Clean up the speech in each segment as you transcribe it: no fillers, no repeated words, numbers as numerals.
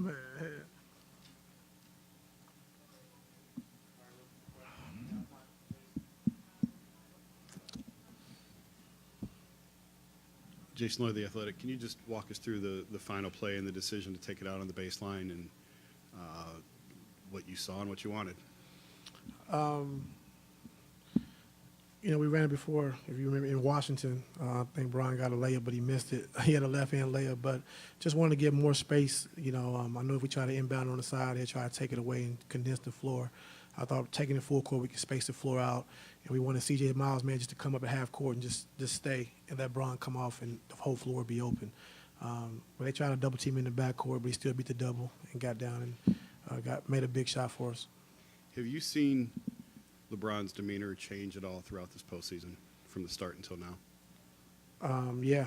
man. Jason Lloyd, The Athletic. Can you just walk us through the final play and the decision to take it out on the baseline and what you saw and what you wanted? We ran it before, if you remember, in Washington. I think Brian got a layup, but he missed it. He had a left-hand layup, but just wanted to get more space. I know if we try to inbound on the side, they try to take it away and condense the floor. I thought taking it full court, we could space the floor out, and we wanted C.J. Miles, man, just to come up at half court and just stay and let Brian come off and the whole floor be open. But they tried to double team in the backcourt, but he still beat the double and got down and made a big shot for us. Have you seen LeBron's demeanor change at all throughout this postseason from the start until now? Yeah.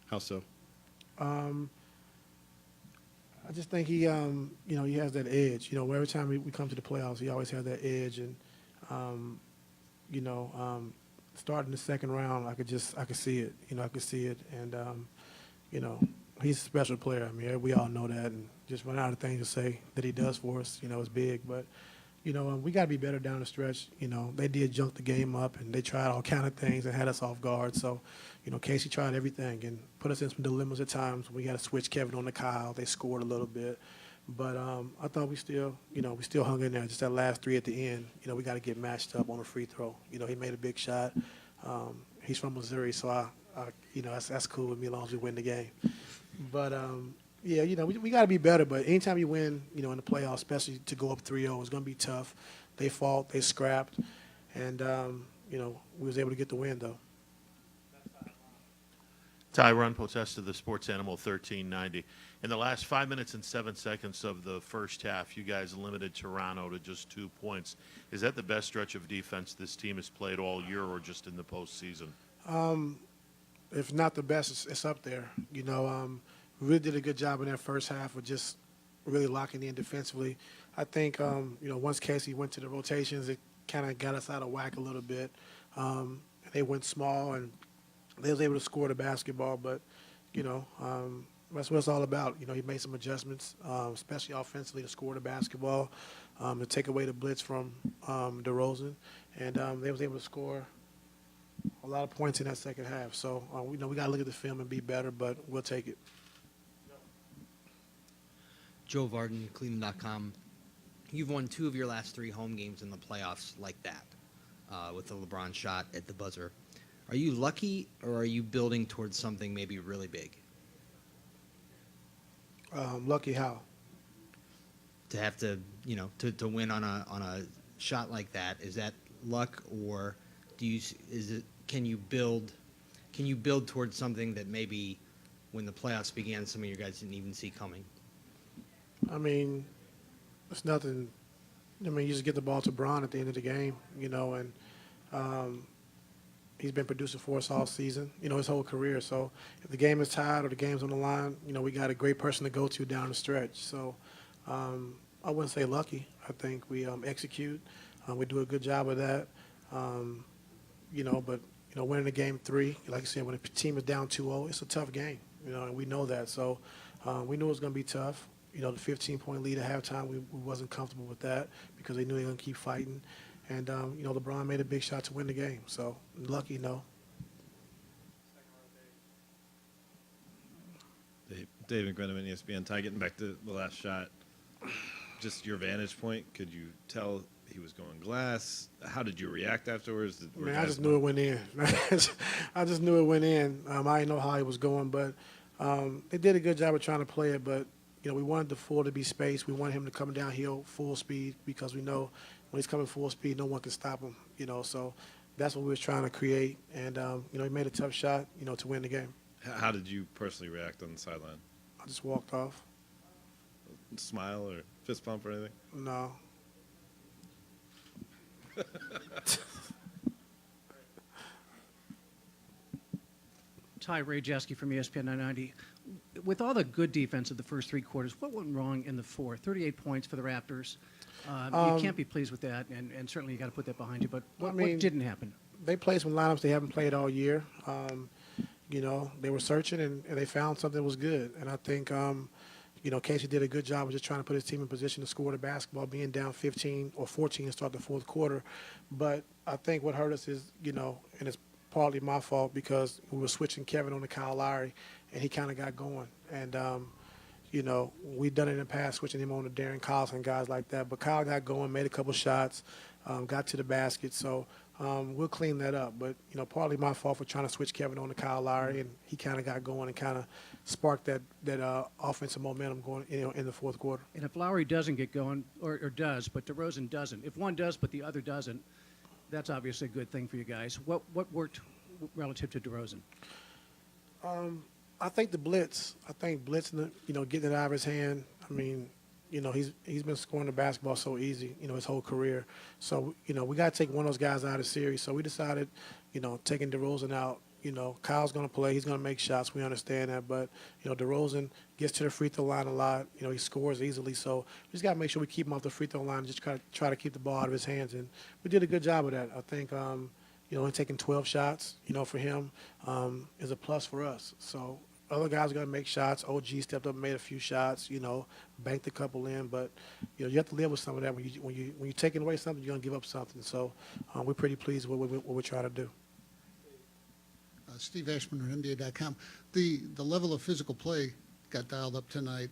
How so? I just think he has that edge. Every time we come to the playoffs, he always has that edge. And, starting the second round, I could see it. I could see it. And, he's a special player. I mean, we all know that. And just run out of things to say that he does for us, is big. But, we got to be better down the stretch. They did junk the game up, and they tried all kind of things and had us off guard. So, Casey tried everything and put us in some dilemmas at times. We had to switch Kevin on to Kyle. They scored a little bit. But I thought we still hung in there. Just that last three at the end, we got to get matched up on a free throw. He made a big shot. He's from Missouri, so that's cool with me as long as we win the game. But, we got to be better. But anytime you win, in the playoffs, especially to go up 3-0, it's going to be tough. They fought, they scrapped, and, we was able to get the win, though. Tyronn, Potesta, the Sports Animal 1390. In the last 5 minutes and 7 seconds of the first half, you guys limited Toronto to just 2 points. Is that the best stretch of defense this team has played all year or just in the postseason? If not the best, it's up there. We really did a good job in that first half of just really locking in defensively. I think, once Casey went to the rotations, it kind of got us out of whack a little bit. They went small, and they was able to score the basketball, but, that's what it's all about. He made some adjustments, especially offensively, to score the basketball, to take away the blitz from DeRozan, and they was able to score a lot of points in that second half. So, we got to look at the film and be better, but we'll take it. Joe Varden, Cleveland.com. You've won 2 of your last 3 home games in the playoffs like that, with the LeBron shot at the buzzer. Are you lucky, or are you building towards something maybe really big? Lucky how? To have to, to win on a shot like that, is that luck, or can you build towards something that maybe when the playoffs began, some of you guys didn't even see coming? I mean, it's nothing. You just get the ball to Bron at the end of the game, and he's been producing for us all season, his whole career. So if the game is tied or the game's on the line, we got a great person to go to down the stretch. So I wouldn't say lucky. I think we execute. We do a good job of that. But winning the game 3, like I said, when a team is down 2-0, it's a tough game, and we know that. So we knew it was going to be tough. The 15-point lead at halftime, we wasn't comfortable with that because they knew they were going to keep fighting. And, LeBron made a big shot to win the game. So, lucky, no. David Grenneman, ESPN. Ty, getting back to the last shot, just your vantage point, could you tell he was going glass? How did you react afterwards? I just knew it went in. I just knew it went in. I didn't know how it was going, but they did a good job of trying to play it. But, we wanted the floor to be spaced. We wanted him to come downhill full speed because we know when he's coming full speed, no one can stop him, So that's what we was trying to create. And, he made a tough shot, to win the game. How did you personally react on the sideline? I just walked off. Smile or fist bump or anything? No. Ty, Ray Jasky from ESPN 990. With all the good defense of the first 3 quarters, what went wrong in the fourth? 38 points for the Raptors. You can't be pleased with that, and certainly you got to put that behind you. But what didn't happen? They played some lineups they haven't played all year. They were searching, and they found something that was good. And I think, Casey did a good job of just trying to put his team in position to score the basketball, being down 15 or 14 to start the fourth quarter. But I think what hurt us is, and it's partly my fault because we were switching Kevin on to Kyle Lowry, and he kind of got going. And, we've done it in the past, switching him on to Darren Collison and guys like that. But Kyle got going, made a couple shots, got to the basket. So we'll clean that up. But, partly my fault for trying to switch Kevin on to Kyle Lowry, and he kind of got going and kind of sparked that offensive momentum going in the fourth quarter. And if Lowry doesn't get going, or does, but DeRozan doesn't, if one does but the other doesn't, that's obviously a good thing for you guys. What worked relative to DeRozan? I think the blitz. I think blitzing, getting it out of his hand. I mean, he's been scoring the basketball so easy, his whole career. So, we got to take one of those guys out of the series. So we decided, taking DeRozan out. Kyle's going to play. He's going to make shots. We understand that. But, DeRozan gets to the free throw line a lot. He scores easily. So we just got to make sure we keep him off the free throw line and just try to keep the ball out of his hands. And we did a good job of that. I think, only taking 12 shots, for him is a plus for us. So other guys are going to make shots. OG stepped up and made a few shots, banked a couple in. But, you have to live with some of that. When you're taking away something, you're going to give up something. So we're pretty pleased with what we're trying to do. Steve Ashman at NBA.com. The level of physical play got dialed up tonight.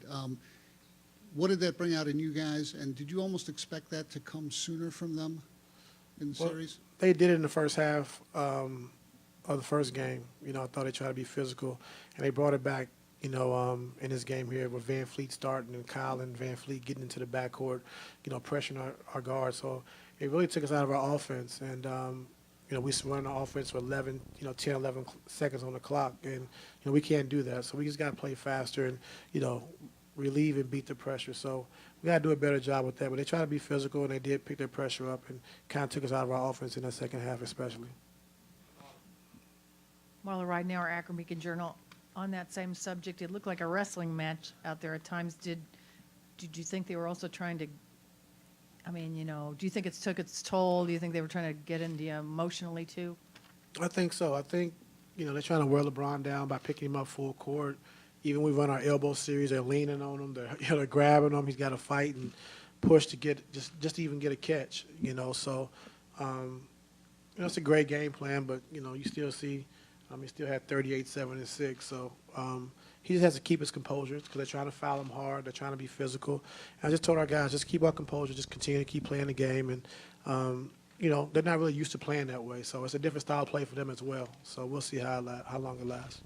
What did that bring out in you guys? And did you almost expect that to come sooner from them in the series? They did it in the first half of the first game. I thought they tried to be physical, and they brought it back, in this game here with Van Fleet starting and Kyle and Van Fleet getting into the backcourt, pressuring our guards. So it really took us out of our offense. And, we run our offense for 11 seconds on the clock, and, we can't do that. So we just got to play faster and, relieve and beat the pressure. So we got to do a better job with that. But they tried to be physical, and they did pick their pressure up and kind of took us out of our offense in the second half especially. Marla Ridenour, Akron Beacon Journal. On that same subject, it looked like a wrestling match out there at times. Did you think they were also trying to, do you think it took its toll? Do you think they were trying to get into you emotionally too? I think so. I think, they're trying to wear LeBron down by picking him up full court. Even we run our elbow series, they're leaning on him. They're grabbing him. He's got to fight and push to get just to even get a catch, So, it's a great game plan, but, you still see he still had 38, 7, and 6. So he just has to keep his composure because they're trying to foul him hard. They're trying to be physical. And I just told our guys, just keep our composure, just continue to keep playing the game. And, they're not really used to playing that way. So it's a different style of play for them as well. So we'll see how long it lasts.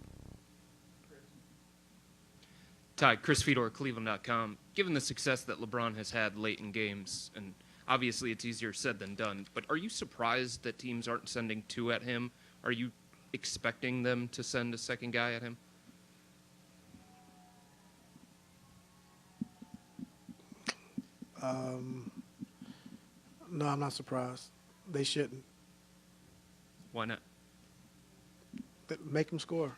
Ty, Chris Fedor, Cleveland.com. Given the success that LeBron has had late in games, and obviously it's easier said than done, but are you surprised that teams aren't sending two at him? Are you expecting them to send a second guy at him? No, I'm not surprised. They shouldn't. Why not? Make them score.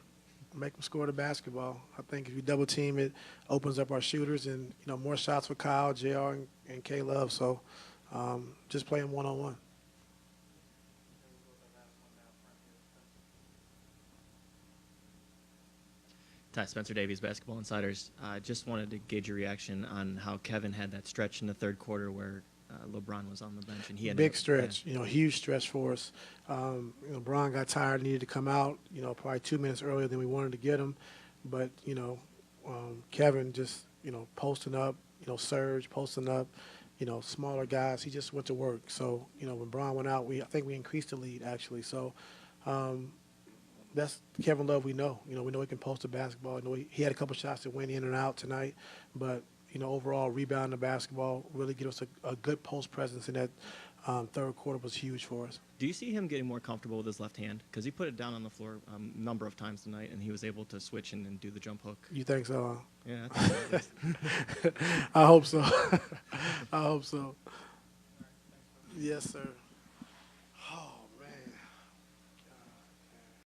Make them score the basketball. I think if you double team it, opens up our shooters and, more shots for Kyle, JR, and K-Love. So just play them one-on-one. Ty, Spencer Davies, Basketball Insiders. Just wanted to gauge your reaction on how Kevin had that stretch in the third quarter where LeBron was on the bench and he had big stretch, huge stretch for us. LeBron got tired, needed to come out, probably 2 minutes earlier than we wanted to get him. But, Kevin just, posting up, Serge posting up, smaller guys. He just went to work. So, when Bron went out, I think we increased the lead actually. So, that's Kevin Love we know. We know he can post the basketball. He had a couple shots that went in and out tonight, but overall rebounding the basketball really give us a good post presence in that third quarter was huge for us. Do you see him getting more comfortable with his left hand? Because he put it down on the floor a number of times tonight, and he was able to switch and do the jump hook. You think so? Yeah, I think so. I hope so. I hope so. Yes, sir.